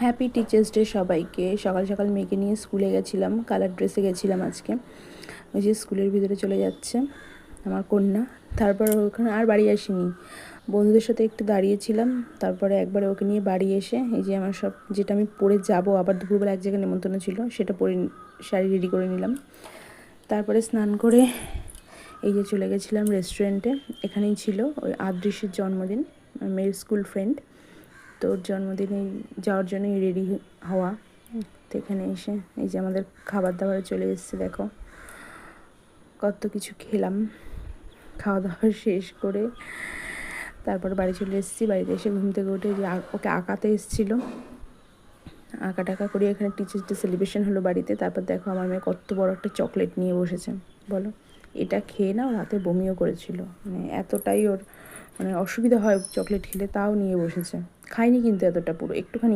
Happy teachers day সবাইকে। সকাল সকাল মেয়েকে নিয়ে স্কুলে গেছিলাম, কালার ড্রেসে গেছিলাম আজকে। ওই যে স্কুলের ভিতরে চলে যাচ্ছে আমার কন্যা। তারপর ওখানে আর বাড়ি আসিনি, বন্ধুদের সাথে একটু দাঁড়িয়েছিলাম। তারপরে একবারে ওকে নিয়ে বাড়ি এসে এই যে আমার সব যেটা আমি পরে যাব, আবার দুপুরবেলা এক জায়গায় নেমন্তন্ন ছিল, সেটা পরে শাড়ি রেডি করে নিলাম। তারপরে স্নান করে এই যে চলে গেছিলাম রেস্টুরেন্টে। এখানেই ছিল ওই আদৃশ্যের জন্মদিন, মেয়ের স্কুল ফ্রেন্ড। তো ওর জন্মদিনে যাওয়ার জন্যই রেডি হওয়া। তো এখানে এসে এই যে আমাদের খাবার দাবার চলে এসেছে, দেখো কত কিছু খেলাম। খাওয়া দাওয়া শেষ করে তারপর বাড়ি চলে এসেছি। বাড়িতে এসে ঘুম থেকে উঠে যে ওকে আঁকাতে এসেছিলো, আঁকা টাকা করে এখানে টিচার্স ডে সেলিব্রেশন হলো বাড়িতে। তারপর দেখো আমার মেয়ে কত বড় একটা চকলেট নিয়ে বসেছে, বলো এটা খেয়ে না ওর হাতে বমিও করেছিল। মানে এতটাই ওর অসুবিধা হয় চকলেট খেলে, তাও নিয়ে বসেছে। খায়নি কিন্তু এতটা, পুরো একটুখানি